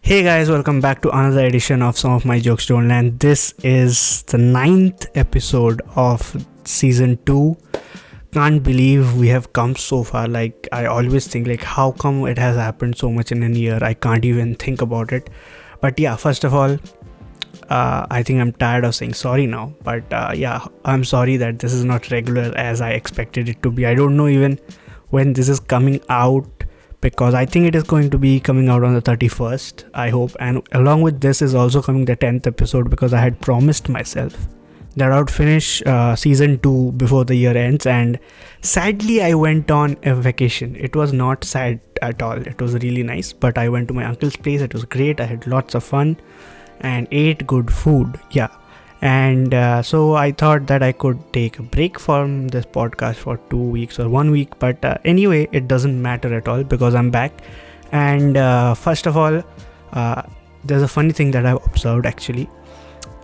Hey guys, welcome back to another edition of Some of My Jokes Don't Land. This is the 9th episode of season 2. Can't believe we have come so far. Like, I always think, like, how come it has happened so much in a year? I can't even think about it. But yeah, first of all, I think I'm tired of saying sorry now. But yeah, I'm sorry that this is not regular as I expected it to be. I don't know even when this is coming out, because I think it is going to be coming out on the 31st, I hope. And along with this is also coming the 10th episode, because I had promised myself that I would finish season 2 before the year ends. And sadly, I went on a vacation. It was not sad at all. It was really nice. But I went to my uncle's place. It was great. I had lots of fun and ate good food. Yeah. And so I thought that I could take a break from this podcast for 2 weeks or 1 week. But anyway, it doesn't matter at all because I'm back. And first of all, there's a funny thing that I've observed actually.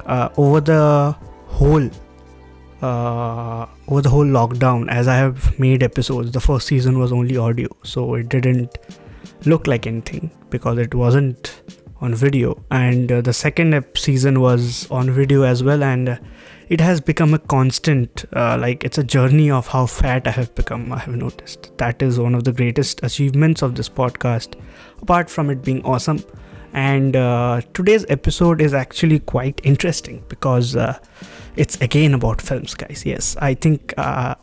Over the whole lockdown, as I have made episodes, the first season was only audio. So it didn't look like anything because it wasn't on video, and the second season was on video as well, and it has become a constant, like it's a journey of how fat I have become. I have noticed that is one of the greatest achievements of this podcast, apart from it being awesome. And today's episode is actually quite interesting because it's again about films, guys. Yes, I think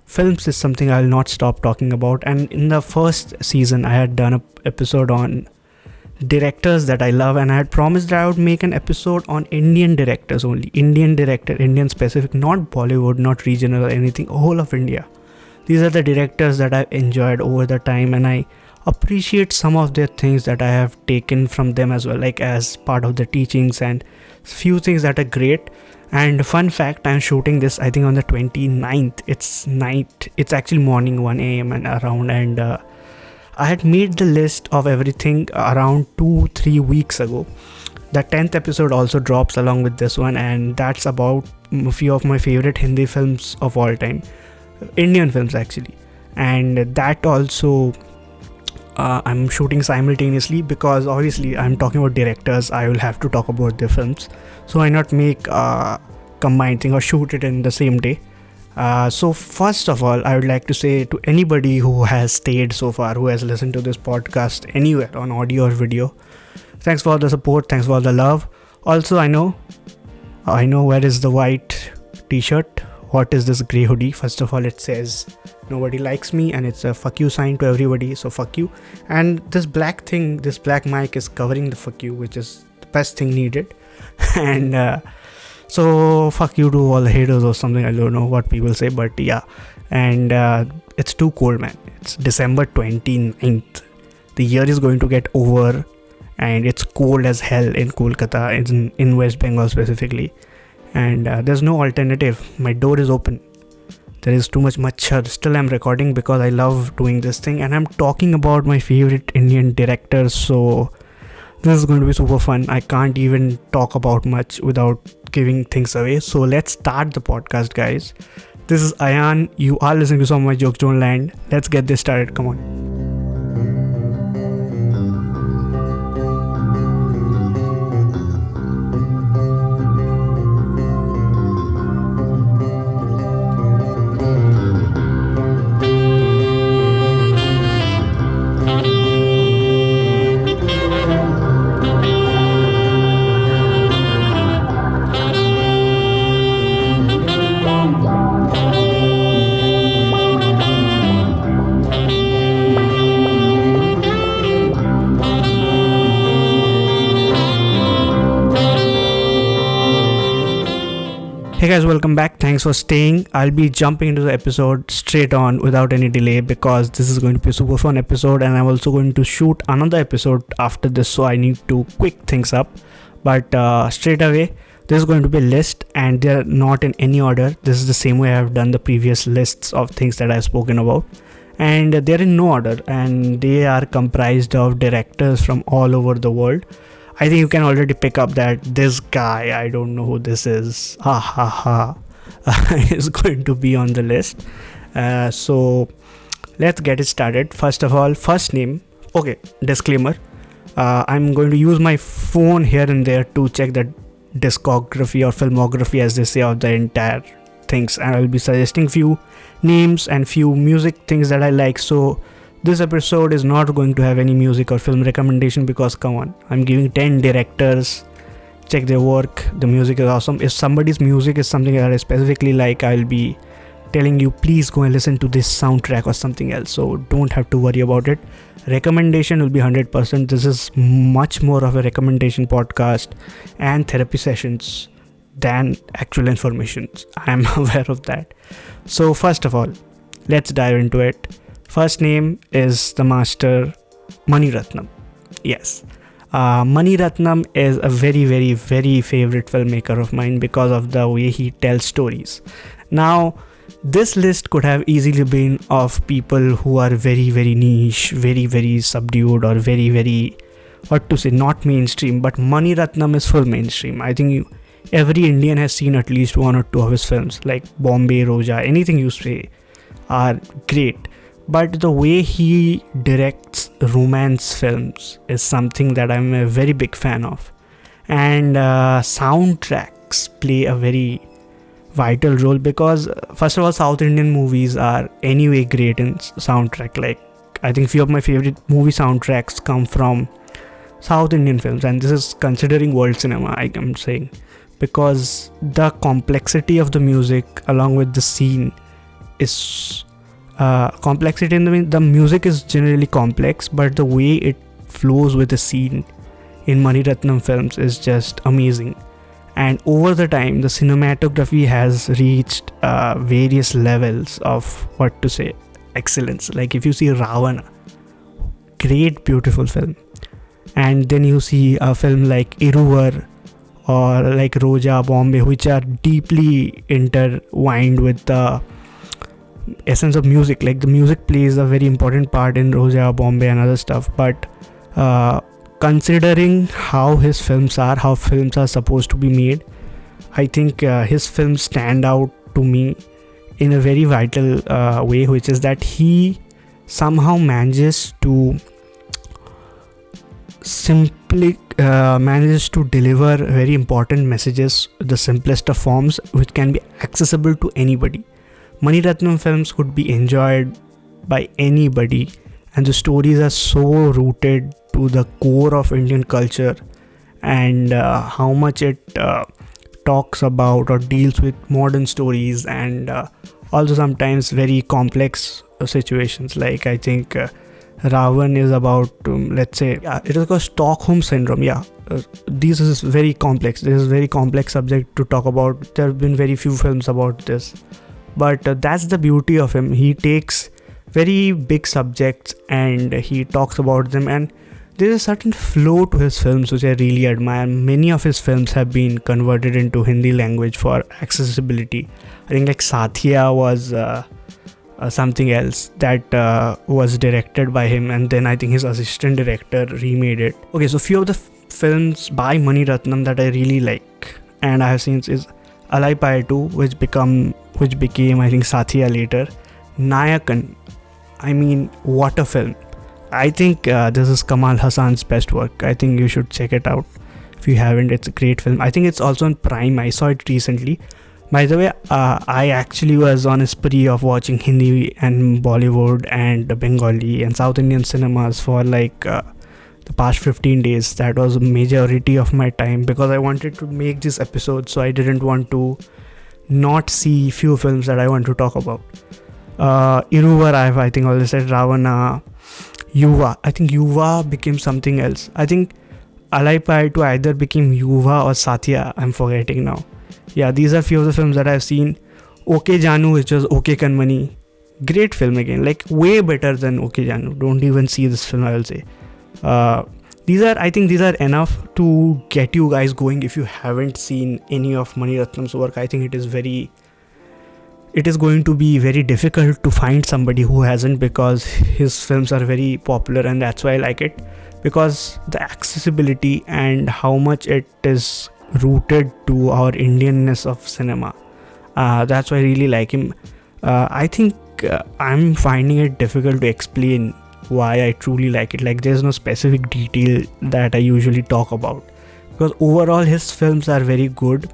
films is something I'll not stop talking about. And in the first season I had done an episode on directors that I love, and I had promised that I would make an episode on Indian directors only. Indian specific, not Bollywood, not regional or anything, whole of India. These are the directors that I've enjoyed over the time, and I appreciate some of their things that I have taken from them as well, like as part of the teachings, and few things that are great. And fun fact, I'm shooting this I think on the 29th. It's night, it's actually morning, 1 a.m. and around, and I had made the list of everything around 2-3 weeks ago. The 10th episode also drops along with this one, and that's about a few of my favorite Hindi films of all time, Indian films actually. And that also I'm shooting simultaneously, because obviously I'm talking about directors, I will have to talk about their films. So why not make a combined thing or shoot it in the same day? So first of all, I would like to say to anybody who has stayed so far, who has listened to this podcast anywhere on audio or video, thanks for the support, thanks for the love. Also, I know where is the white t-shirt, what is this grey hoodie. First of all, it says nobody likes me, and it's a fuck you sign to everybody, so fuck you. And this black thing, this black mic is covering the fuck you, which is the best thing needed. And so fuck you to all the haters or something. I don't know what people say, but yeah. And it's too cold, man. It's December 29th. The year is going to get over, and it's cold as hell in Kolkata, in West Bengal specifically. And there's no alternative. My door is open. There is too much machhar. Still I'm recording because I love doing this thing, and I'm talking about my favorite Indian directors. So this is going to be super fun. I can't even talk about much without giving things away. So let's start the podcast, guys. This is Ayan. You are listening to Some of My Jokes Don't Land. Let's get this started. Come on. Hey guys, welcome back. Thanks for staying. I'll be jumping into the episode straight on without any delay, because this is going to be a super fun episode, and I'm also going to shoot another episode after this, so I need to quick things up. But straight away, this is going to be a list, and they're not in any order. This is the same way I've done the previous lists of things that I've spoken about, and they're in no order, and they are comprised of directors from all over the world. I think you can already pick up that this guy, I don't know who this is, is going to be on the list. So let's get it started. First of all, first name. Okay, disclaimer. I'm going to use my phone here and there to check the discography or filmography, as they say, of the entire things, and I'll be suggesting few names and few music things that I like. So this episode is not going to have any music or film recommendation, because come on, I'm giving 10 directors, check their work, the music is awesome. If somebody's music is something that I specifically like, I'll be telling you please go and listen to this soundtrack or something else, so don't have to worry about it. Recommendation will be 100%. This is much more of a recommendation podcast and therapy sessions than actual information. I'm aware of that. So first of all, let's dive into it. First name is the master Mani Ratnam. Yes, Mani Ratnam is a very, very, very favorite filmmaker of mine because of the way he tells stories. Now, this list could have easily been of people who are very, very niche, very, very subdued, or very, very, what to say, not mainstream. But Mani Ratnam is full mainstream. I think every Indian has seen at least one or two of his films, like Bombay, Roja, anything you say are great. But the way he directs romance films is something that I'm a very big fan of. And soundtracks play a very vital role, because first of all, South Indian movies are anyway great in soundtrack. Like, I think few of my favorite movie soundtracks come from South Indian films, and this is considering world cinema, I am saying, because the complexity of the music along with the scene is complexity in the music is generally complex, but the way it flows with the scene in Mani Ratnam films is just amazing. And over the time, the cinematography has reached various levels of, what to say, excellence. Like if you see Ravana, great beautiful film, and then you see a film like Iruvar or like Roja, Bombay, which are deeply intertwined with the essence of music. Like the music plays a very important part in Roja, Bombay and other stuff, but considering how his films are, how films are supposed to be made, I think his films stand out to me in a very vital way, which is that he somehow manages to deliver very important messages, the simplest of forms, which can be accessible to anybody. Mani Ratnam films could be enjoyed by anybody, and the stories are so rooted to the core of Indian culture, and how much it talks about or deals with modern stories, and also sometimes very complex situations. Like I think Ravan is about, let's say, it is called Stockholm Syndrome. This is very complex. This is a very complex subject to talk about. There have been very few films about this, but that's the beauty of him. He takes very big subjects and he talks about them, and there is a certain flow to his films which I really admire. Many of his films have been converted into Hindi language for accessibility. I think like Satya was something else that was directed by him, and then I think his assistant director remade it. Okay, so few of the films by Mani Ratnam that I really like and I have seen is Alai Payattu, which became I think Satya later. Nayakan, I mean, what a film. I think this is Kamal Hassan's best work. I think you should check it out if you haven't. It's a great film. I think it's also on Prime. I saw it recently. By the way, I actually was on a spree of watching Hindi and Bollywood and Bengali and South Indian cinemas for like the past 15 days. That was a majority of my time because I wanted to make this episode, so I didn't want to not see few films that I want to talk about. Iruvar, I think already said. Ravana, Yuva. I think Yuva became something else. I think Alai Payattu either became Yuva or Satya. I'm forgetting now. Yeah, these are few of the films that I've seen. Okay Janu, which was Okay Kanmani. Great film again. Like way better than Okay Janu. Don't even see this film, I will say. I think these are enough to get you guys going if you haven't seen any of Mani Ratnam's work. I think it is going to be very difficult to find somebody who hasn't, because his films are very popular, and that's why I like it, because the accessibility and how much it is rooted to our Indianness of cinema. That's why I really like him. I think I'm finding it difficult to explain why I truly like it. Like, there's no specific detail that I usually talk about, because overall his films are very good.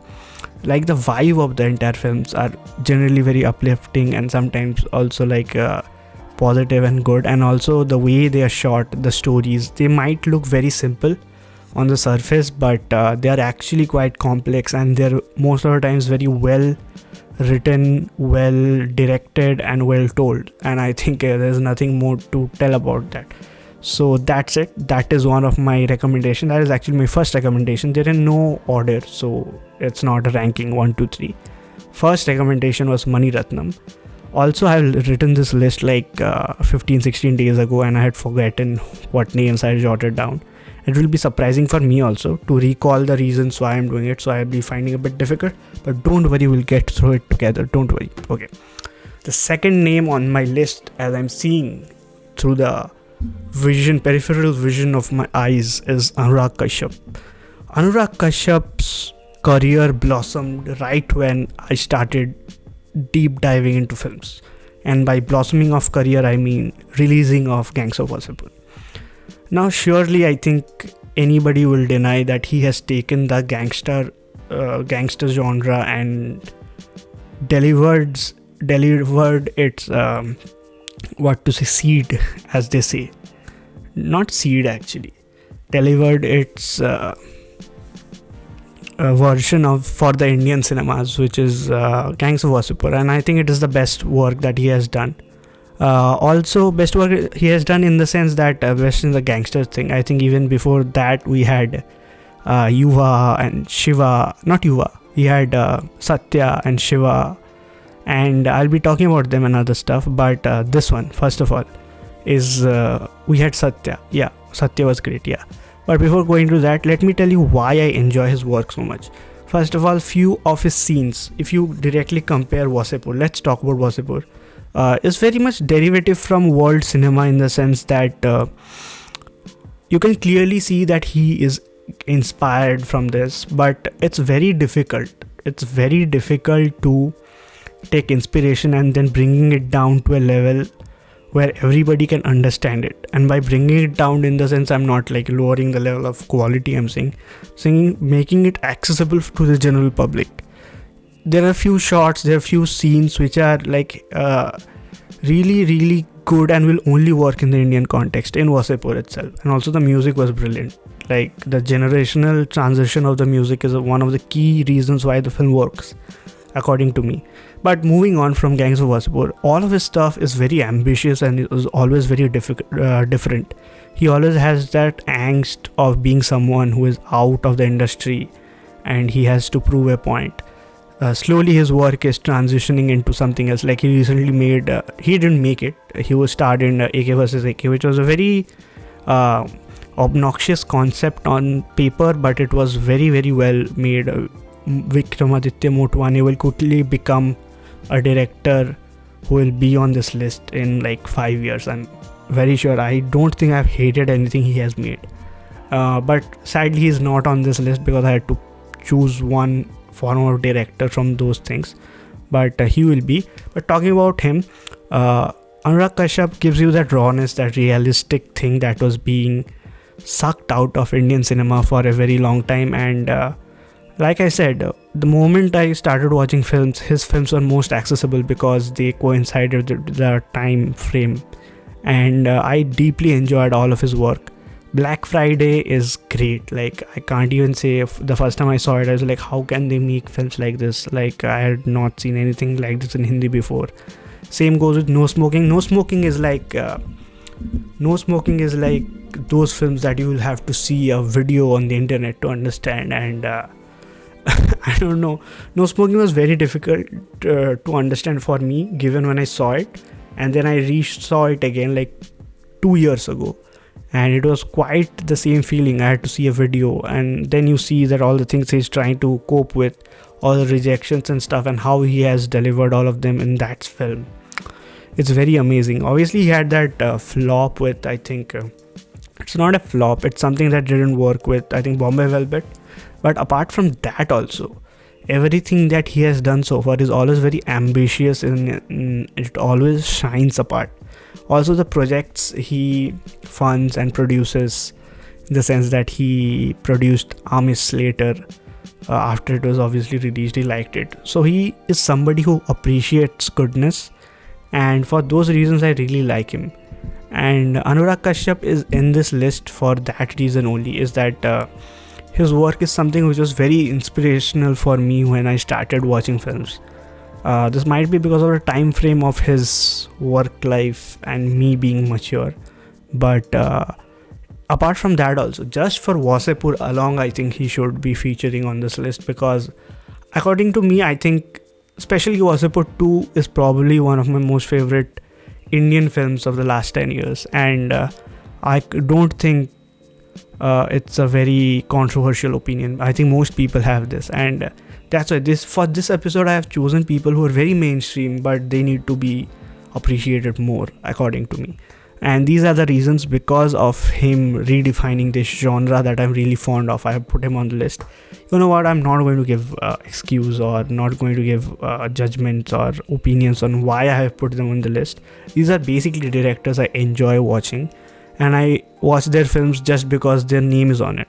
Like, the vibe of the entire films are generally very uplifting, and sometimes also like positive and good. And also the way they are shot, the stories, they might look very simple on the surface, but they are actually quite complex, and they're most of the times very well written, well directed, and well told. And I think there's nothing more to tell about that. So that's it. That is one of my recommendations. That is actually my first recommendation. They're in no order, so it's not a ranking 1, 2, 3. First recommendation was Mani Ratnam. Also, I've written this list like 15-16 days ago, and I had forgotten what names I jotted down. It will be surprising for me also to recall the reasons why I'm doing it, so I'll be finding it a bit difficult, but don't worry, we'll get through it together, don't worry. Okay, the second name on my list, as I'm seeing through the peripheral vision of my eyes, is Anurag Kashyap. Anurag Kashyap's career blossomed right when I started deep diving into films, and by blossoming of career I mean releasing of Gangs of Wasseypur. Now, surely I think anybody will deny that he has taken the gangster genre and delivered its seed, as they say. Not seed, actually. Delivered its version for the Indian cinemas, which is Gangs of Wasseypur, and I think it is the best work that he has done. Also, best work he has done in the sense that best in the gangster thing. I think even before that we had Yuva and Shiva. Not Yuva. We had Satya and Shiva, and I'll be talking about them and other stuff. But this one, first of all, is we had Satya. Yeah, Satya was great. Yeah. But before going to that, let me tell you why I enjoy his work so much. First of all, few of his scenes, if you directly compare Wasseypur, let's talk about Wasseypur, is very much derivative from world cinema, in the sense that you can clearly see that he is inspired from this, but it's very difficult. It's very difficult to take inspiration and then bringing it down to a level where everybody can understand it. And by bringing it down, in the sense, I'm not like lowering the level of quality, I'm saying making it accessible to the general public. There are few shots, there are few scenes which are like really, really good and will only work in the Indian context, in Wasseypur itself. And also the music was brilliant. Like, the generational transition of the music is one of the key reasons why the film works, according to me. But moving on from Gangs of Wasseypur, all of his stuff is very ambitious and it was always very different. He always has that angst of being someone who is out of the industry and he has to prove a point. Slowly his work is transitioning into something else. Like, he recently made, he didn't make it, he was starred in AK vs AK, which was a very obnoxious concept on paper, but it was very, very well made. Vikramaditya Motwane will quickly become a director who will be on this list in like 5 years. I'm very sure. I don't think I've hated anything he has made, but sadly he's not on this list because I had to choose one former director from those things, but he will be. But talking about him, Anurag Kashyap gives you that rawness, that realistic thing that was being sucked out of Indian cinema for a very long time. And like I said, the moment I started watching films, his films were most accessible because they coincided with the time frame, and I deeply enjoyed all of his work. Black Friday is great. Like, I can't even say, if the first time I saw it, I was like, how can they make films like this? Like, I had not seen anything like this in Hindi before. Same goes with No Smoking. No Smoking is like those films that you will have to see a video on the internet to understand. And I don't know, No Smoking was very difficult to understand for me, given when I saw it, and then I saw it again like 2 years ago, and it was quite the same feeling. I had to see a video, and then you see that all the things he's trying to cope with, all the rejections and stuff, and how he has delivered all of them in that film. It's very amazing. Obviously he had that flop with, I think it's not a flop, it's something that didn't work with, I think, Bombay Velvet. But apart from that also, everything that he has done so far is always very ambitious, and it always shines apart. Also the projects he funds and produces, in the sense that he produced Amis later, after it was obviously released. He liked it. So he is somebody who appreciates goodness, and for those reasons I really like him. And Anurag Kashyap is in this list for that reason only, is that his work is something which was very inspirational for me when I started watching films. This might be because of the time frame of his work life and me being mature, but apart from that also, just for Wasepur along, I think he should be featuring on this list, because according to me, I think especially Wasepur 2 is probably one of my most favorite Indian films of the last 10 years, and I don't think it's a very controversial opinion. I think most people have this, and that's why for this episode I have chosen people who are very mainstream, but they need to be appreciated more according to me. And these are the reasons, because of him redefining this genre that I'm really fond of. I have put him on the list. You know what, I'm not going to give excuse or not going to give judgments or opinions on why I have put them on the list. These are basically directors I enjoy watching, and I watch their films just because their name is on it.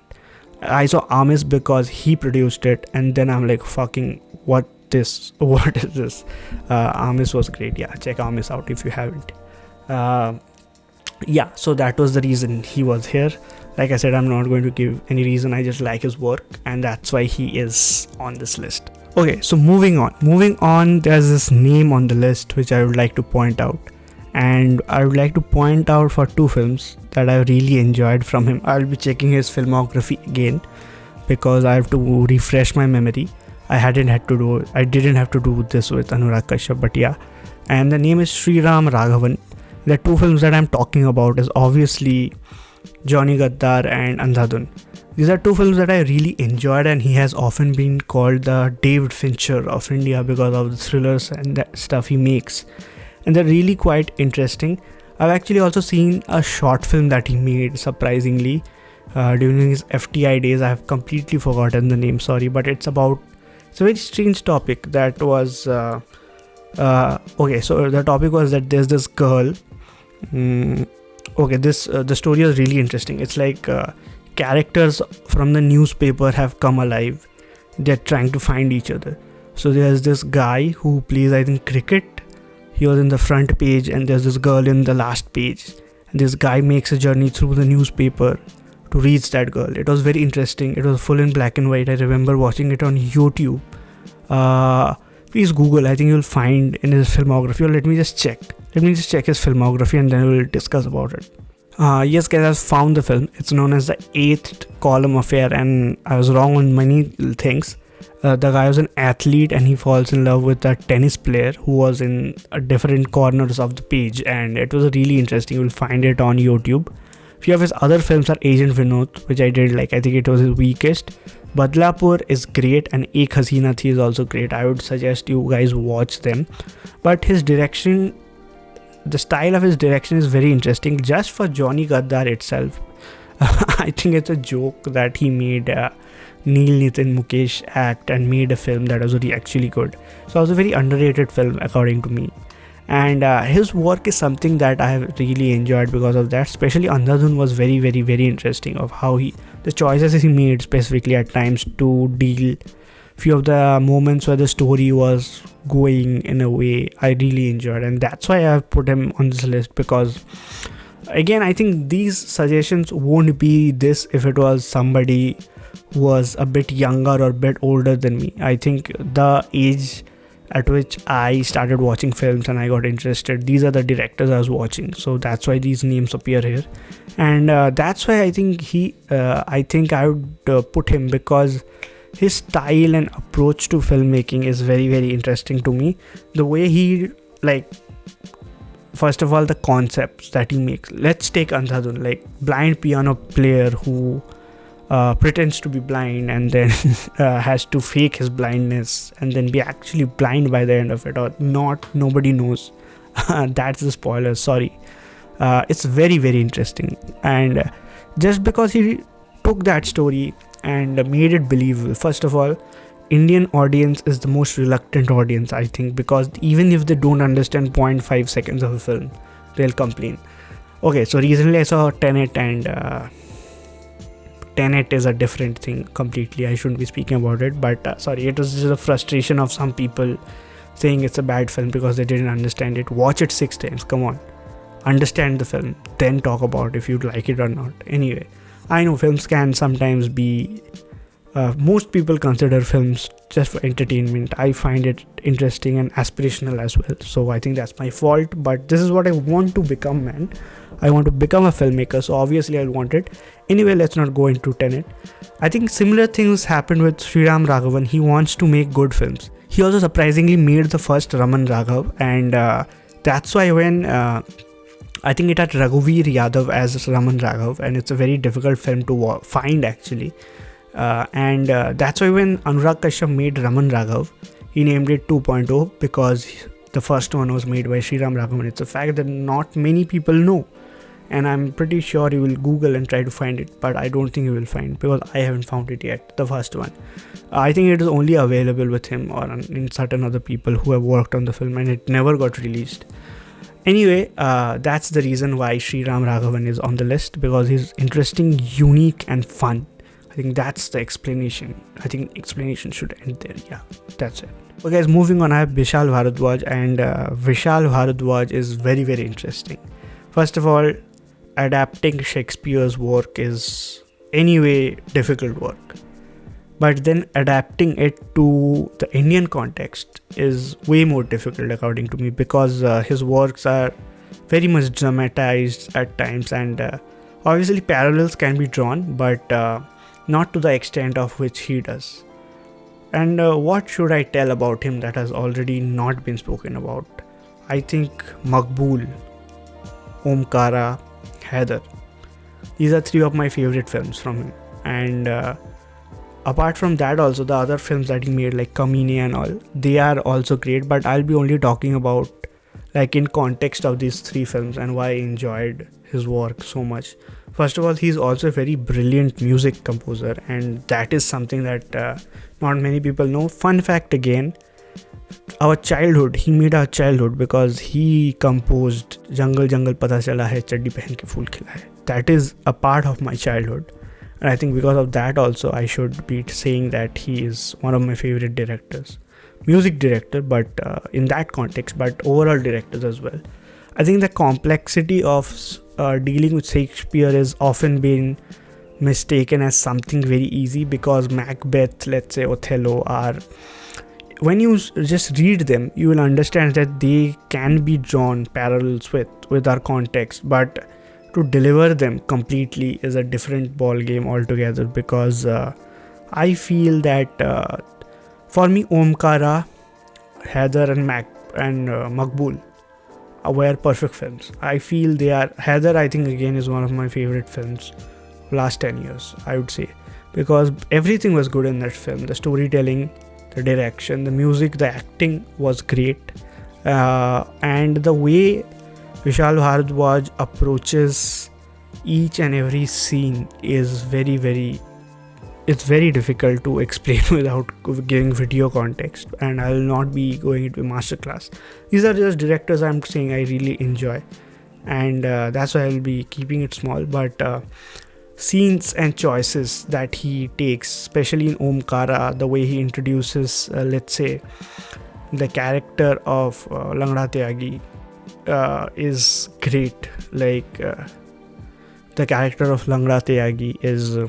I saw Amis because he produced it, and then I'm like, fucking what is this? Amis was great. Yeah, check Amis out if you haven't. Yeah, so that was the reason he was here. Like I said, I'm not going to give any reason, I just like his work, and that's why he is on this list. Okay, so moving on, there's this name on the list which I would like to point out, and I would like to point out for two films that I really enjoyed from him. I'll be checking his filmography again because I have to refresh my memory. I didn't have to do this with Anurag Kashyap, but yeah. And the name is Sriram Raghavan. The two films that I'm talking about is obviously Johnny Gaddar and Andhadhun. These are two films that I really enjoyed, and he has often been called the David Fincher of India because of the thrillers and that stuff he makes. And they're really quite interesting. I've actually also seen a short film that he made, surprisingly, during his FTI days. I have completely forgotten the name, sorry, but it's a very strange topic that was... okay, so the topic was that there's this girl. The story is really interesting. It's like characters from the newspaper have come alive. They're trying to find each other. So there's this guy who plays, I think, cricket. He was in the front page, and there's this girl in the last page. And this guy makes a journey through the newspaper to reach that girl. It was very interesting. It was full in black and white. I remember watching it on YouTube. Please Google, I think you'll find in his filmography, or let me just check his filmography, and then we'll discuss about it. Yes guys, I've found the film. It's known as the 8th Column Affair, and I was wrong on many things. The guy was an athlete, and he falls in love with a tennis player who was in different corners of the page, and it was really interesting. You'll find it on YouTube. Few of his other films are Agent Vinod, which I did like. I think it was his weakest. Badlapur is great, and Ek Hasina Thi is also great. I would suggest you guys watch them. But his direction, the style of his direction is very interesting. Just for Johnny Gaddar itself, I think it's a joke that he made Neil, Nitin, Mukesh act and made a film that was really actually good. So it was a very underrated film according to me. And his work is something that I have really enjoyed because of that. Especially Andhadhun was very, very, very interesting of how the choices he made specifically at times to deal few of the moments where the story was going in a way I really enjoyed, and that's why I've put him on this list. Because again, I think these suggestions won't be this if it was somebody who was a bit younger or a bit older than me. I think the age at which I started watching films and I got interested, these are the directors I was watching, so that's why these names appear here. And that's why I think I would put him, because his style and approach to filmmaking is very, very interesting to me. The way he, like, first of all, the concepts that he makes. Let's take Andhadhun, like blind piano player who pretends to be blind and then has to fake his blindness and then be actually blind by the end of it, or not, nobody knows. That's the spoiler, sorry. It's very, very interesting, and just because he took that story and made it believable. First of all, Indian audience is the most reluctant audience, I think, because even if they don't understand 0.5 seconds of a film, they'll complain. Okay, so recently I saw Tenet, and Tenet is a different thing completely. I shouldn't be speaking about it, but sorry, it was just a frustration of some people saying it's a bad film because they didn't understand it. Watch it 6 times, come on. Understand the film, then talk about if you'd like it or not. Anyway, I know films can sometimes be... most people consider films just for entertainment. I find it interesting and aspirational as well. So I think that's my fault, but this is what I want to become, man. I want to become a filmmaker, so obviously I'll want it. Anyway, let's not go into Tenet. I think similar things happened with Sriram Raghavan. He wants to make good films. He also surprisingly made the first Raman Raghav, and that's why when I think it had Raghuveer Yadav as Raman Raghav, and it's a very difficult film to find actually. And that's why when Anurag Kashyap made Raman Raghav, he named it 2.0 because the first one was made by Sriram Raghavan. It's a fact that not many people know, and I'm pretty sure you will Google and try to find it, but I don't think you will find, because I haven't found it yet, the first one. I think it is only available with him or in certain other people who have worked on the film, and it never got released. Anyway, that's the reason why Sriram Raghavan is on the list, because he's interesting, unique and fun. I think that's the explanation. I think explanation should end there. Yeah, that's it. Okay guys, moving on, I have Vishal Bhardwaj, and Vishal Bhardwaj is very, very interesting. First of all, adapting Shakespeare's work is anyway difficult work, but then adapting it to the Indian context is way more difficult according to me, because his works are very much dramatized at times, and obviously parallels can be drawn, but not to the extent of which he does. And what should I tell about him that has already not been spoken about? I think Maqbool, Omkara, Haider. These are 3 of my favorite films from him. And apart from that also, the other films that he made like Kamine and all, they are also great, but I'll be only talking about like in context of these 3 films and why I enjoyed his work so much. First of all, he's also a very brilliant music composer, and that is something that not many people know. Fun fact again, he made our childhood because he composed Jungle Jungle Pata Chala Hai Chaddi Pehan Ke Phool Khila Hai. That is a part of my childhood, and I think because of that also I should be saying that he is one of my favorite directors. Music director, but in that context, but overall directors as well. I think the complexity of dealing with Shakespeare is often been mistaken as something very easy, because Macbeth, let's say Othello, are, when you just read them, you will understand that they can be drawn parallels with our context, but to deliver them completely is a different ball game altogether, because I feel that for me, Omkara, Haider and Maqbool were perfect films. I feel they are... Haider, I think, again, is one of my favorite films last 10 years, I would say, because everything was good in that film. The storytelling, the direction, the music, the acting was great, and the way Vishal Bhardwaj approaches each and every scene is very, very... It's very difficult to explain without giving video context, and I will not be going into a masterclass. These are just directors I'm saying I really enjoy, and that's why I'll be keeping it small. But scenes and choices that he takes, especially in Omkara, the way he introduces, let's say, the character of Langda Tyagi is great. Like the character of Langda Tyagi is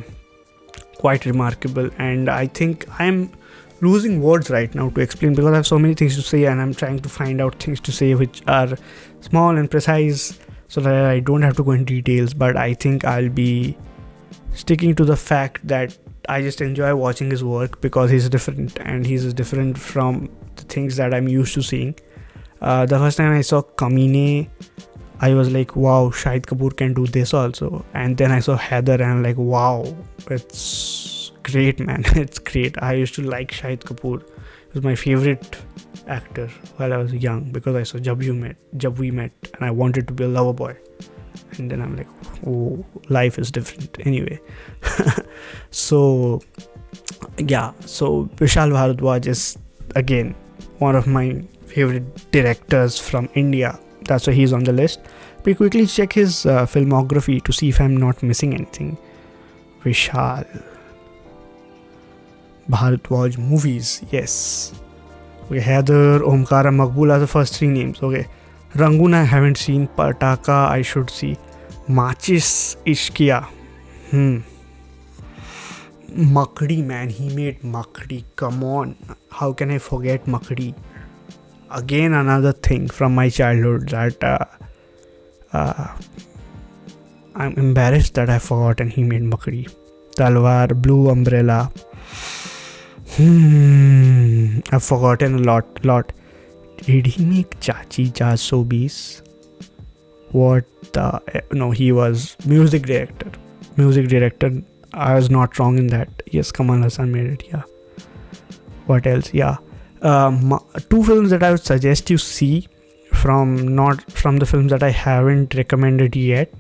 quite remarkable, and I think I'm losing words right now to explain, because I have so many things to say and I'm trying to find out things to say which are small and precise so that I don't have to go in details. But I think I'll be sticking to the fact that I just enjoy watching his work because he's different, and he's different from the things that I'm used to seeing. The first time I saw Kamine, I was like, wow, Shahid Kapoor can do this also. And then I saw Haider and I'm like, wow, it's great, man. It's great. I used to like Shahid Kapoor. He was my favorite actor while I was young, because I saw Jab We Met, and I wanted to be a lover boy. And then I'm like, oh, life is different. Anyway. So Vishal Bhardwaj is, again, one of my favorite directors from India. That's why he's on the list. me quickly check his filmography to see if I'm not missing anything. Vishal Bhardwaj movies, yes. Okay, Heather, Omkara, Maqbool are the first 3 names. Okay, Rangoon I haven't seen. Pataka I should see. Machis Ishkia. Makdi, man, he made Makdi. Come on, how can I forget Makdi? Again, another thing from my childhood that I'm embarrassed that I've forgotten he made Makdi. Talwar, Blue Umbrella. I've forgotten a lot. Did he make Chachi Jaz Sobis? What the... No, he was music director. I was not wrong in that. Yes, Kamal Hassan made it, yeah. What else? Yeah. 2 films that I would suggest you see from the films that I haven't recommended yet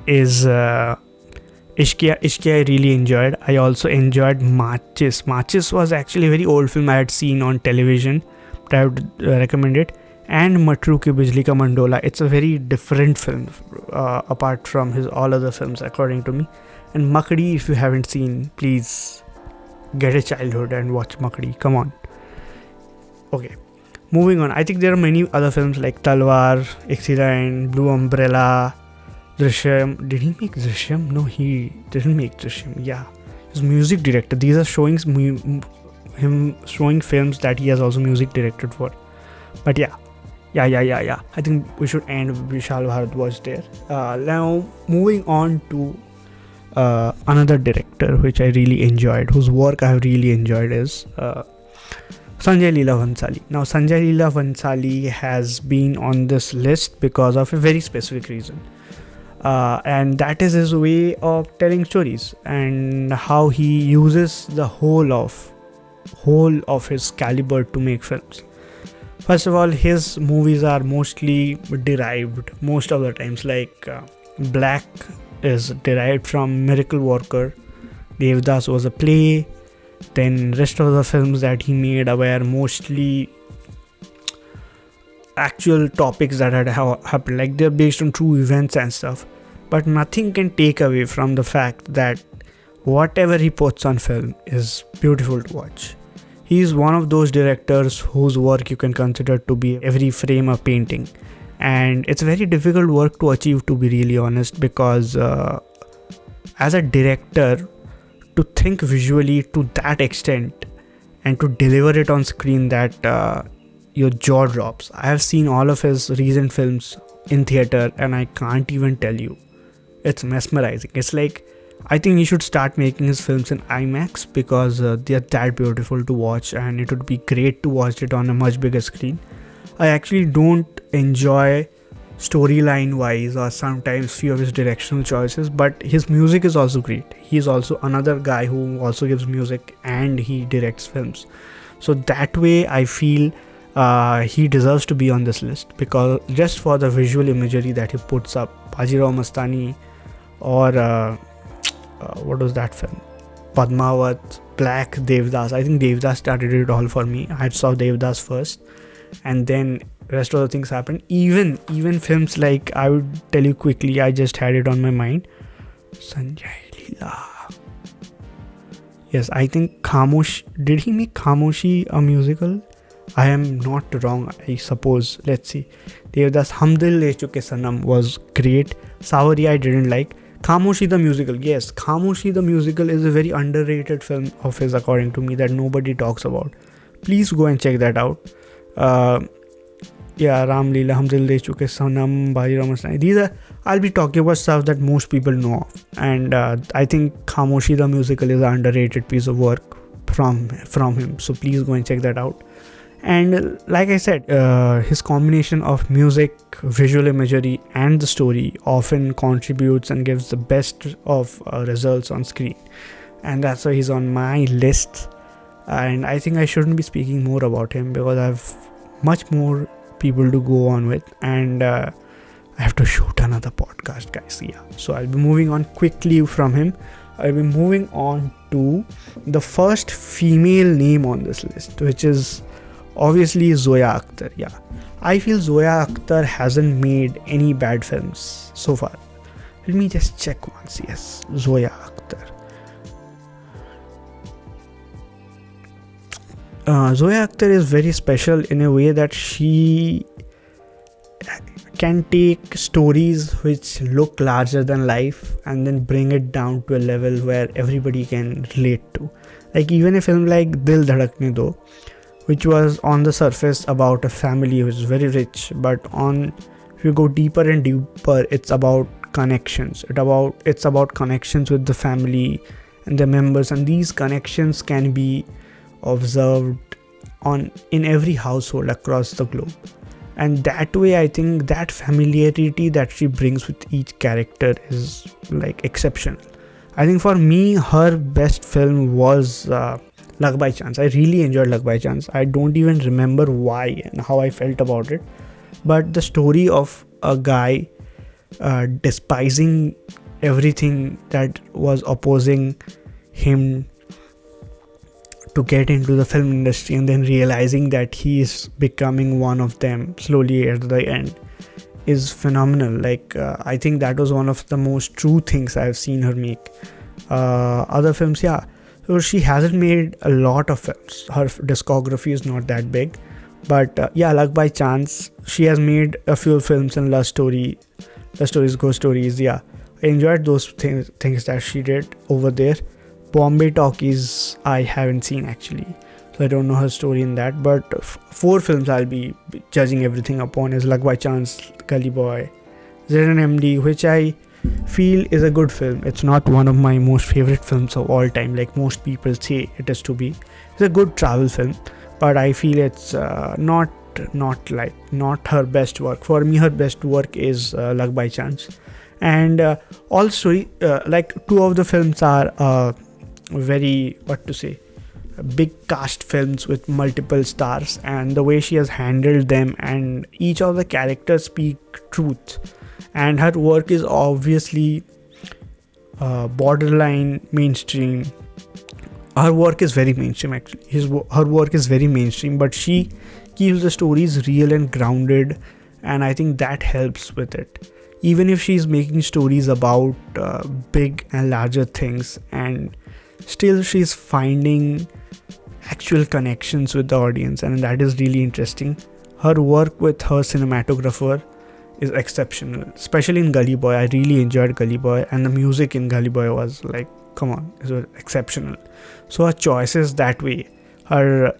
is Ishqiya I really enjoyed. I also enjoyed Machis. Machis was actually a very old film I had seen on television, but I would recommend it. And Matru Ki Bijli Ka Mandola. It's a very different film apart from his all other films, according to me. And Makdi, if you haven't seen, please get a childhood and watch Makdi. Come on. Okay, moving on. I think there are many other films like Talwar, Accident, Blue Umbrella, Drishyam. Did he make Drishyam? No, he didn't make Drishyam. Yeah, he's music director. These are showing him showing films that he has also music directed for. But yeah. I think we should end Vishal Bhardwaj there. Now moving on to another director which I really enjoyed, whose work I have really enjoyed, is Sanjay Leela Bhansali. Now Sanjay Leela Bhansali has been on this list because of a very specific reason, and that is his way of telling stories and how he uses the whole of his caliber to make films. First of all, his movies are mostly derived most of the times. Like Black is derived from Miracle Worker. Devdas was a play. Then rest of the films that he made were mostly actual topics that had happened. Like they're based on true events and stuff. But nothing can take away from the fact that whatever he puts on film is beautiful to watch. He is one of those directors whose work you can consider to be every frame a painting. And it's very difficult work to achieve, to be really honest, because as a director, to think visually to that extent and to deliver it on screen that your jaw drops. I have seen all of his recent films in theater and I can't even tell you. It's mesmerizing. It's like, I think he should start making his films in IMAX because they're that beautiful to watch and it would be great to watch it on a much bigger screen. I actually don't enjoy storyline wise or sometimes few of his directional choices, but his music is also great. He's also another guy who also gives music and he directs films. So that way I feel he deserves to be on this list, because just for the visual imagery that he puts up. Bajirao Mastani or what was that film? Padmavat, Black, Devdas. I think Devdas started it all for me. I saw Devdas first and then rest of the things happened. Even films like, I would tell you quickly, I just had it on my mind. Sanjay Leela. Yes, I think Khamosh. Did he make Khamoshi a musical? I am not wrong, I suppose. Let's see. Devdas Hum Dil Le Chuke Sanam was great. Sawari I didn't like. Khamoshi the musical. Yes, Khamoshi the musical is a very underrated film of his, according to me, that nobody talks about. Please go and check that out. Ram Leela, Hum Dil De Chuke Sanam, Bajirao Mastani. These are, I'll be talking about stuff that most people know of. And I think Khamoshi the musical is an underrated piece of work from him. So please go and check that out. And like I said, his combination of music, visual imagery and the story often contributes and gives the best of results on screen. And that's why he's on my list. And I think I shouldn't be speaking more about him because I have much more people to go on with. And I have to shoot another podcast, guys. Yeah. So I'll be moving on quickly from him. I'll be moving on to the first female name on this list, which is obviously Zoya Akhtar. Yeah, I feel Zoya Akhtar hasn't made any bad films so far. Let me just check once. Yes, Zoya Akhtar. Zoya Akhtar is very special in a way that she can take stories which look larger than life and then bring it down to a level where everybody can relate to. Like even a film like Dil Dhadakne Do, which was on the surface about a family who is very rich, but if you go deeper and deeper, it's about connections. It's about connections with the family and the members, and these connections can be observed in every household across the globe. And that way, I think that familiarity that she brings with each character is like exceptional. I think for me, her best film was Luck by Chance. I really enjoyed Luck by Chance. I don't even remember why and how I felt about it. But the story of a guy despising everything that was opposing him to get into the film industry, and then realizing that he is becoming one of them slowly at the end, is phenomenal. Like I think that was one of the most true things I've seen her make. Other films, yeah, so she hasn't made a lot of films. Her discography is not that big, but yeah, Luck by Chance, she has made a few films in Love Stories, Ghost Stories. Yeah, I enjoyed those things that she did over there. Bombay Talkies I haven't seen actually, so I don't know her story in that, but 4 films I'll be judging everything upon is Luck by Chance, Gully Boy, ZNMD, which I feel is a good film. It's not one of my most favorite films of all time like most people say it is to be. It's a good travel film, but I feel it's not her best work. For me, her best work is Luck by Chance. And also like 2 of the films are very big cast films with multiple stars, and the way she has handled them, and each of the characters speak truth, and her work is obviously borderline mainstream. Her work is very mainstream actually. Her work is very mainstream, but she keeps the stories real and grounded, and I think that helps with it. Even if she's making stories about big and larger things, and still she's finding actual connections with the audience, and that is really interesting. Her work with her cinematographer is exceptional, especially in Gully Boy. I really enjoyed Gully Boy, and the music in Gully Boy was like, come on, it was exceptional. So her choices that way,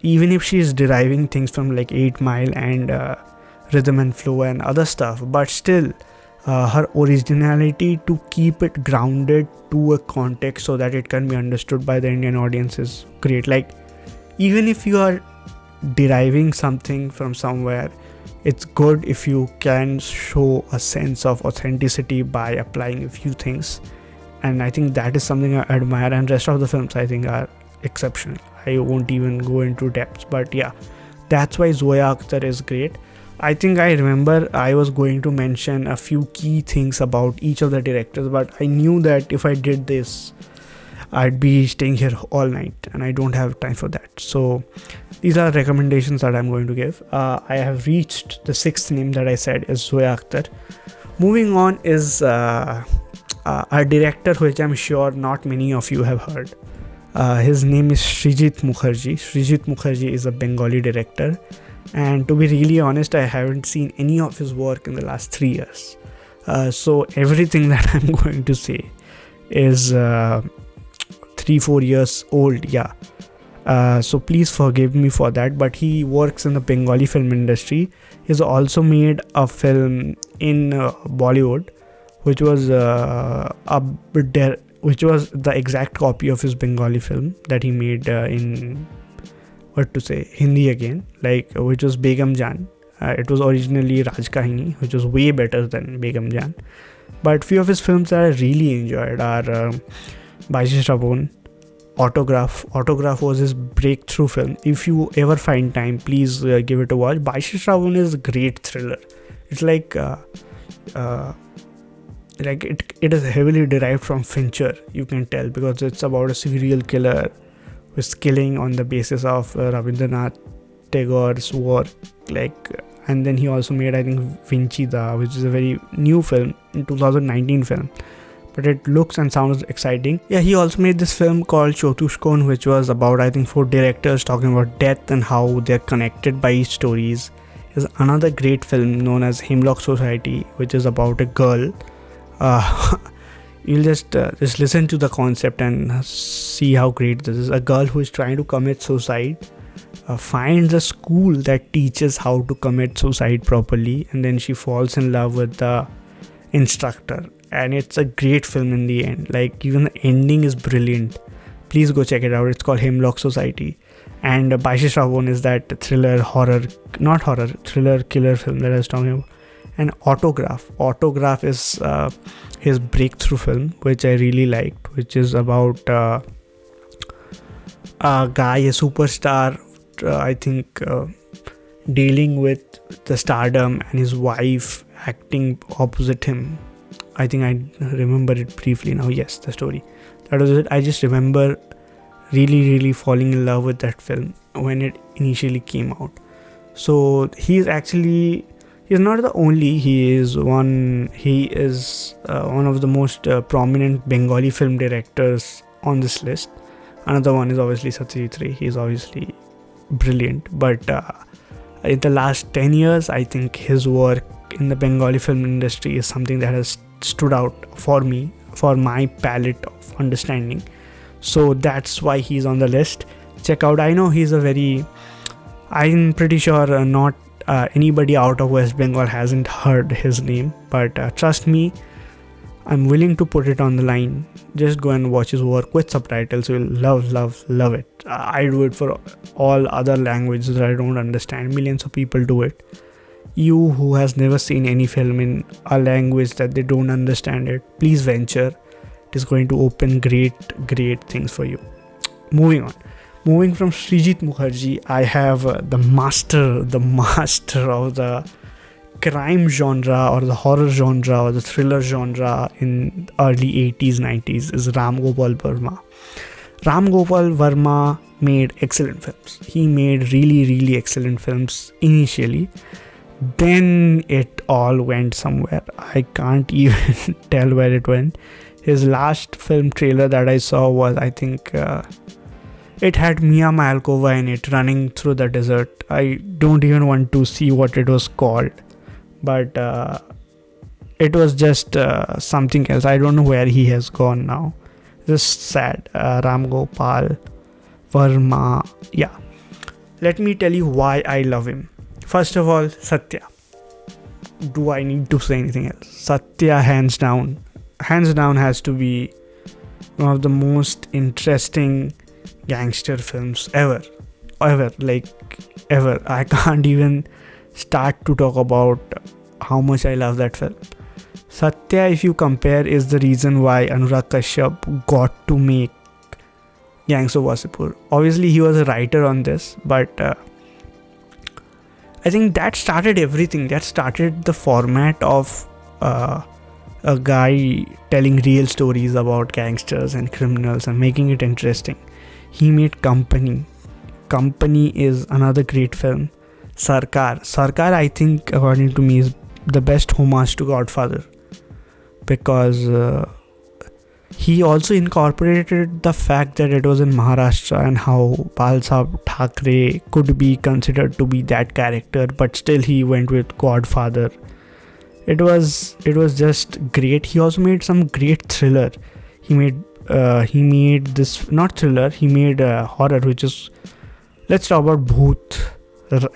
even if she's deriving things from like 8 Mile and Rhythm and Flow and other stuff, but still her originality to keep it grounded to a context so that it can be understood by the Indian audience is great. Like even if you are deriving something from somewhere, it's good if you can show a sense of authenticity by applying a few things, and I think that is something I admire. And rest of the films I think are exceptional. I won't even go into depth, but yeah, that's why Zoya Akhtar is great. I think I remember I was going to mention a few key things about each of the directors, but I knew that if I did this, I'd be staying here all night, and I don't have time for that. So these are recommendations that I'm going to give. I have reached the 6th name that I said is Zoya Akhtar. Moving on is a director which I'm sure not many of you have heard. His name is Srijit Mukherji. Srijit Mukherji is a Bengali director. And to be really honest, I haven't seen any of his work in the last 3 years. So everything that I'm going to say is 3-4 years old. Yeah. So please forgive me for that. But he works in the Bengali film industry. He's also made a film in Bollywood, which was the exact copy of his Bengali film that he made in Hindi again, which was Begum Jaan. It was originally Raj Kahini, which was way better than Begum Jaan. But few of his films that I really enjoyed are Baishish Rabon, Autograph. Autograph was his breakthrough film. If you ever find time, please give it a watch. Baishish Rabon is a great thriller. It's it is heavily derived from Fincher, you can tell, because it's about a serial killer who's killing on the basis of Rabindranath Tagore's work, and then he also made, I think, Vinchida, which is a very new film, 2019 film, but it looks and sounds exciting. Yeah, he also made this film called Chotushkon, which was about, I think, 4 directors talking about death and how they're connected by each stories. There's another great film known as Hemlock Society, which is about a girl. You'll just listen to the concept and see how great this is. A girl who is trying to commit suicide finds a school that teaches how to commit suicide properly, and then she falls in love with the instructor, and it's a great film in the end. Even the ending is brilliant. Please go check it out. It's called Hemlock Society. And Baishish Ravon is that thriller killer film that I was talking about. And Autograph is his breakthrough film, which I really liked, which is about a guy, a superstar, I think, dealing with the stardom and his wife acting opposite him. I think I remember it briefly now. Yes, the story. That was it. I just remember really falling in love with that film when it initially came out. So he's not the only. He is one of the most prominent Bengali film directors on this list. Another one is obviously Satyajit Ray. He is obviously brilliant, but in the last 10 years, I think his work in the Bengali film industry is something that has stood out for me, for my palette of understanding. So that's why he's on the list. Check out. I know I'm pretty sure not anybody out of West Bengal hasn't heard his name, but trust me, I'm willing to put it on the line. Just go and watch his work with subtitles. You'll love it. I do it for all other languages that I don't understand. Millions of people do it. You who has never seen any film in a language that they don't understand it, please venture. It is going to open great things for you. Moving from Srijit Mukherji, I have the master of the crime genre or the horror genre or the thriller genre in early 80s, 90s is Ram Gopal Varma. Ram Gopal Varma made excellent films. He made really excellent films initially. Then it all went somewhere. I can't even tell where it went. His last film trailer that I saw was, I think, it had Mia Malkova in it running through the desert. I don't even want to see what it was called, but it was just something else. I don't know where he has gone now. Just sad. Ram Gopal Varma. Yeah. Let me tell you why I love him. First of all, Satya. Do I need to say anything else? Satya, hands down has to be one of the most interesting gangster films ever. I can't even start to talk about how much I love that film. Satya, if you compare, is the reason why Anurag Kashyap got to make Gangs of Wasseypur. Obviously, he was a writer on this, but I think that started everything. That started the format of a guy telling real stories about gangsters and criminals and making it interesting. He made Company. Company is another great film. Sarkar, I think, according to me, is the best homage to Godfather, because he also incorporated the fact that it was in Maharashtra and how Bal Saheb Thackeray could be considered to be that character, but still he went with Godfather. It was just great. He also made some great thriller. He made this, not thriller, he made horror, which is, let's talk about Bhoot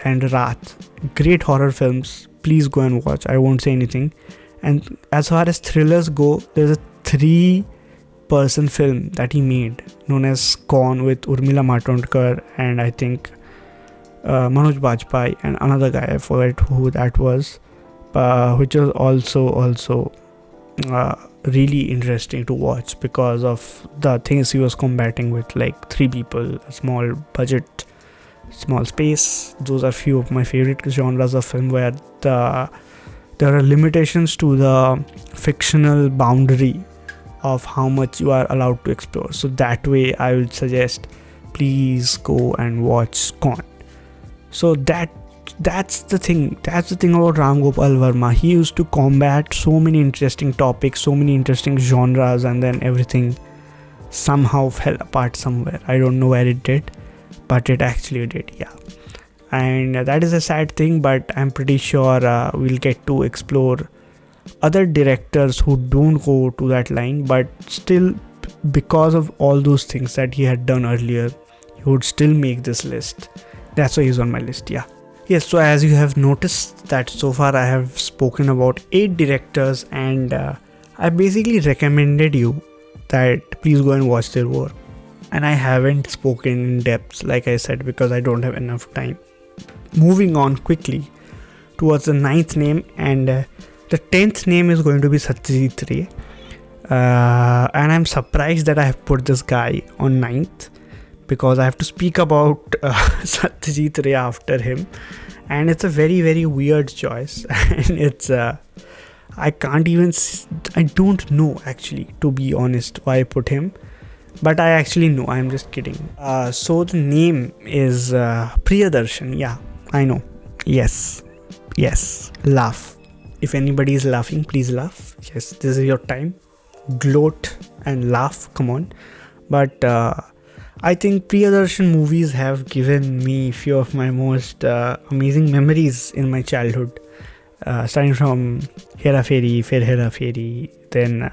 and Raat. Great horror films. Please go and watch. I won't say anything. And as far as thrillers go, there's a 3-person film that he made known as Con with Urmila Matondkar and I think Manoj Bajpayee and another guy, I forget who that was, which was also really interesting to watch because of the things he was combating with, like 3 people, a small budget, small space. Those are few of my favorite genres of film where there are limitations to the fictional boundary of how much you are allowed to explore. So that way I would suggest please go and watch Con. So that's the thing about Ram Gopal Varma. He used to combat so many interesting topics, so many interesting genres, and then everything somehow fell apart somewhere. I don't know where it did, but it actually did, yeah. And that is a sad thing, but I'm pretty sure we'll get to explore other directors who don't go to that line, but still, because of all those things that he had done earlier, he would still make this list. That's why he's on my list, yeah. Yes, so as you have noticed that so far I have spoken about 8 directors, and I basically recommended you that please go and watch their work. And I haven't spoken in depth, like I said, because I don't have enough time. Moving on quickly towards the 9th name, and the 10th name is going to be Satyajit Ray. And I'm surprised that I have put this guy on 9th, because I have to speak about Satyajit Ray after him, and it's a very, very weird choice. And it's I don't know actually, to be honest, why I put him, but I actually know. I'm just kidding. So the name is Priyadarshan. Yeah, I know. Yes, laugh. If anybody is laughing, please laugh. Yes, this is your time. Gloat and laugh, come on. But I think Priyadarshan movies have given me few of my most amazing memories in my childhood. Starting from Hera Fairy, Fir Hera Fairy, then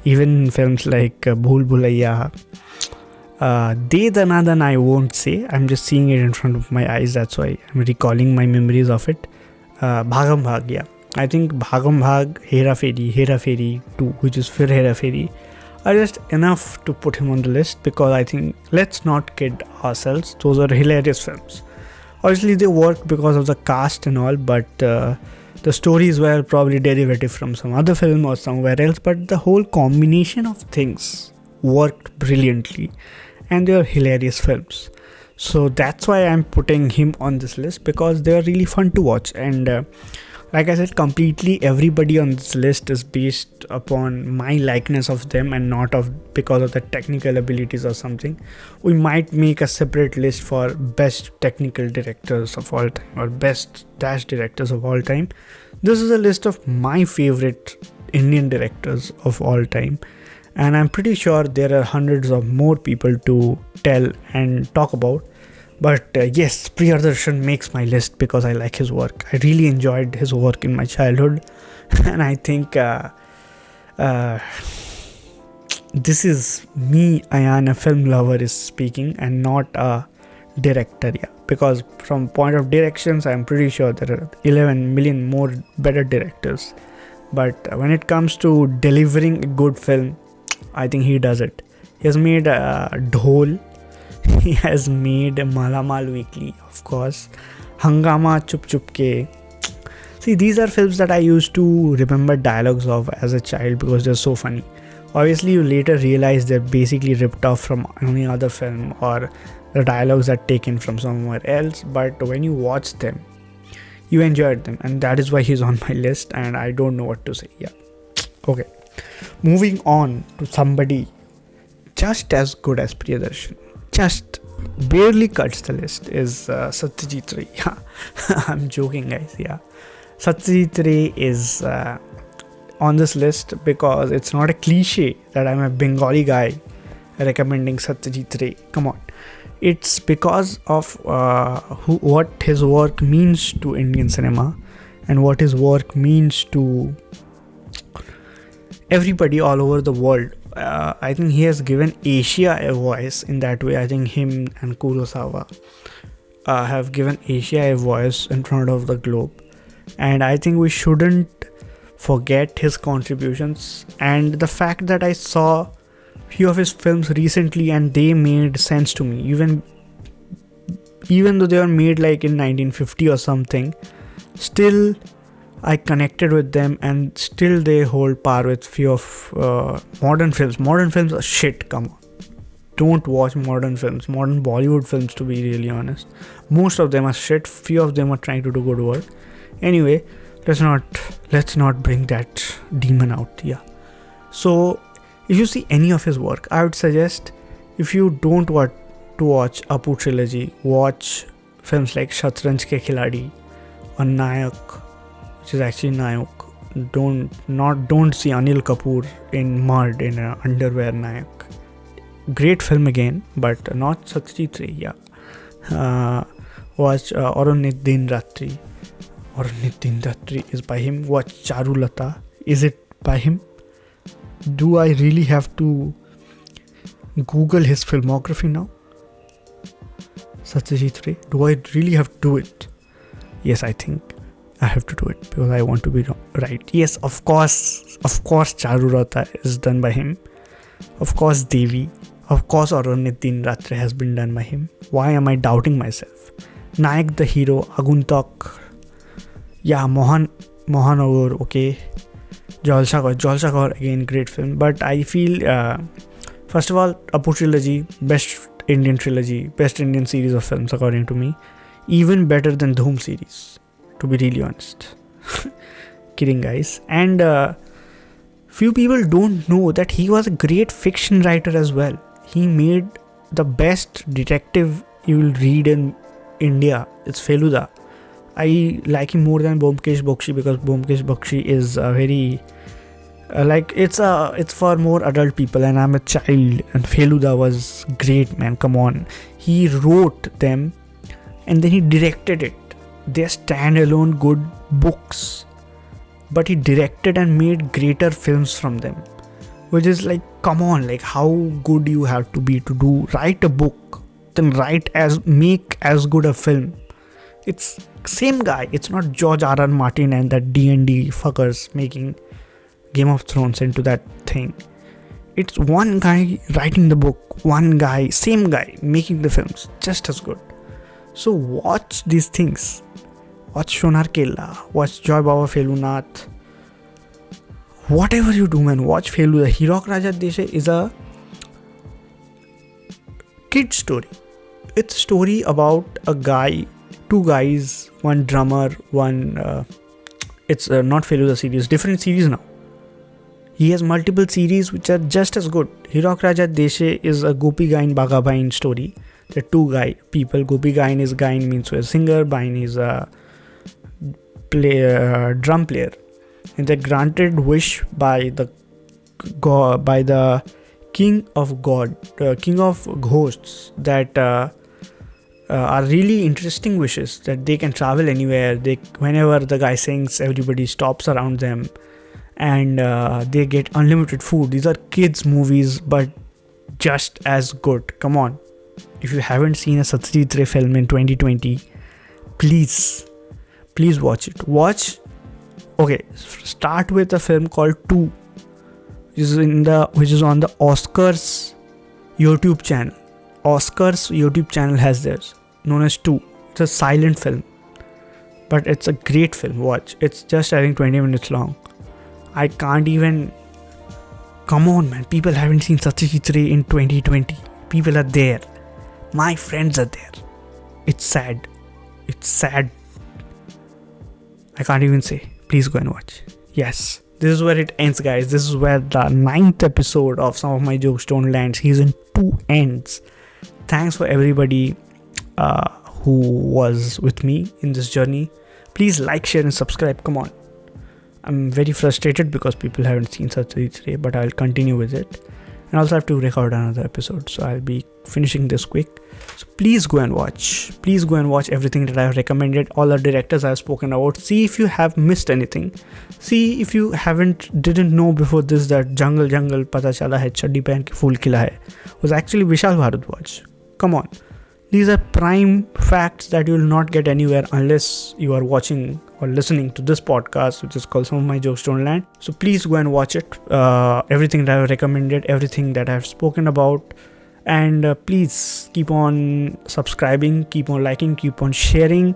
even films like Bhool Bhulaiya. De Dana Dan I won't say, I'm just seeing it in front of my eyes, that's why I'm recalling my memories of it. Bhagam Bhag, yeah. I think Bhagam Bhag, Hera Fairy 2, which is Fir Hera Fairy, are just enough to put him on the list, because I think, let's not kid ourselves, those are hilarious films. Obviously they work because of the cast and all, but the stories were probably derivative from some other film or somewhere else, but the whole combination of things worked brilliantly, and they are hilarious films. So that's why I'm putting him on this list, because they are really fun to watch. And like I said, completely everybody on this list is based upon my likeness of them, and not because of the technical abilities or something. We might make a separate list for best technical directors of all time, or best dash directors of all time. This is a list of my favorite Indian directors of all time, and I'm pretty sure there are hundreds of more people to tell and talk about. But yes, Priyadarshan makes my list because I like his work. I really enjoyed his work in my childhood, and I think this is me, Ayan, a film lover, is speaking, and not a director. Yeah, because from point of directions, I'm pretty sure there are 11 million more better directors. But when it comes to delivering a good film, I think he does it. He has made Dhol. He has made Malamal Weekly, of course, Hangama, Chup Chup Ke. See, these are films that I used to remember dialogues of as a child because they're so funny. Obviously, you later realize they're basically ripped off from any other film, or the dialogues are taken from somewhere else. But when you watch them, you enjoyed them, and that is why he's on my list, and I don't know what to say. Yeah. Okay. Moving on to somebody just as good as Priyadarshan, just barely cuts the list, is Satyajit Ray. Yeah. I'm joking, guys. Yeah. Satyajit Ray is on this list because it's not a cliche that I'm a Bengali guy recommending Satyajit Ray. Come on. It's because of what his work means to Indian cinema, and what his work means to everybody all over the world. I think he has given Asia a voice in that way. I think him and Kurosawa have given Asia a voice in front of the globe, and I think we shouldn't forget his contributions. And the fact that I saw few of his films recently and they made sense to me, even though they were made like in 1950 or something, still I connected with them, and still they hold par with few of modern films. Modern films are shit, come on. Don't watch modern films, modern Bollywood films, to be really honest. Most of them are shit, few of them are trying to do good work. Anyway, let's not bring that demon out. Yeah. So if you see any of his work, I would suggest, if you don't want to watch Apu trilogy, watch films like Shatranj Ke Khiladi or Nayak, which is actually Nayak. Don't see Anil Kapoor in mud in an underwear Nayak. Great film again, but not Satyajit Ray. Yeah. Watch Aurunit Din Ratri. Aurunit Din Ratri is by him. Watch Charulata. Is it by him? Do I really have to Google his filmography now? Satyajit Ray. Do I really have to do it? Yes, I think I have to do it because I want to be right. Yes, of course Charulata is done by him. Of course Devi. Of course Aurunit Din Ratri has been done by him. Why am I doubting myself? Nayak the hero, Aguntak. Yeah, Mohan Agur, okay. Jalsa Kaur, again, great film. But I feel, first of all, Apu trilogy, best Indian trilogy, best Indian series of films according to me. Even better than Dhoom series, to be really honest. Kidding, guys. And few people don't know that he was a great fiction writer as well. He made the best detective you will read in India. It's Feluda. I like him more than Byomkesh Bakshi because Byomkesh Bakshi is very it's for more adult people and I'm a child, and Feluda was great, man. Come on, he wrote them and then he directed it. They're standalone good books, but he directed and made greater films from them, which is like, come on, like how good you have to be to write a book, then make as good a film. It's same guy. It's not George R.R. Martin and that D&D fuckers making Game of Thrones into that thing. It's one guy writing the book, one guy, same guy making the films, just as good. So watch these things. Watch Shonar Kella, watch Joy Baba Felunath. Whatever you do, man, watch Feluda. Hirok Raja Deshe is a kid story. It's a story about a guy, two guys, one drummer, one it's not Feluda series, different series now. He has multiple series which are just as good. Hirok Raja Deshe is a Gopi Gain Baga Bain story. The two people. Gopi Gain means a singer, Bain is a drum player. And they're granted wish by the king of ghosts that are really interesting wishes, that they can travel anywhere. Whenever the guy sings, everybody stops around them, and they get unlimited food. These are kids movies, but just as good. Come on, if you haven't seen a Satyajit Ray film in 2020, please watch it. Start with a film called 2, which is on the Oscars YouTube channel. Oscars YouTube channel has theirs, known as 2. It's a silent film, but it's a great film. Watch. It's just, I think, 20 minutes long. I can't even... Come on, man. People haven't seen Satyajit Ray in 2020. People are there. My friends are there. It's sad. I can't even say. Please go and watch. Yes. This is where it ends, guys. This is where the 9th episode of Some of My Jokes Don't Land Season 2 ends. Thanks for everybody who was with me in this journey. Please like, share and subscribe. Come on. I'm very frustrated because people haven't seen Satyajit Ray, but I'll continue with it. And also I have to record another episode, so I'll be finishing this quick. So please go and watch. Please go and watch everything that I have recommended. All the directors I have spoken about. See if you have missed anything. See if you didn't know before this that Jungle Pata Chala Hai Chaddi Pehan Ke Phool Khila Hai was actually Vishal Bhardwaj. Come on. These are prime facts that you will not get anywhere unless you are watching or listening to this podcast, which is called Some of My Jokes Don't Land. So please go and watch it. Everything that I have recommended, everything that I have spoken about. And please keep on subscribing, keep on liking, keep on sharing.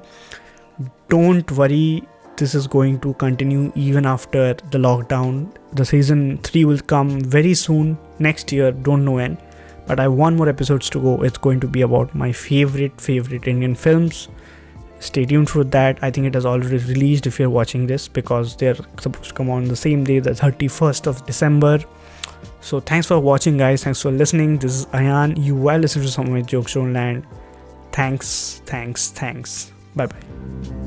Don't worry, this is going to continue even after the lockdown. The season 3 will come very soon, next year, don't know when. But I have one more episodes to go. It's going to be about my favorite Indian films. Stay tuned for that. I think it has already released if you're watching this, because they're supposed to come on the same day, the 31st of December. So thanks for watching, guys. Thanks for listening. This is Ayan. You are listening to Some of My Jokes Don't Land. Thanks. Bye bye.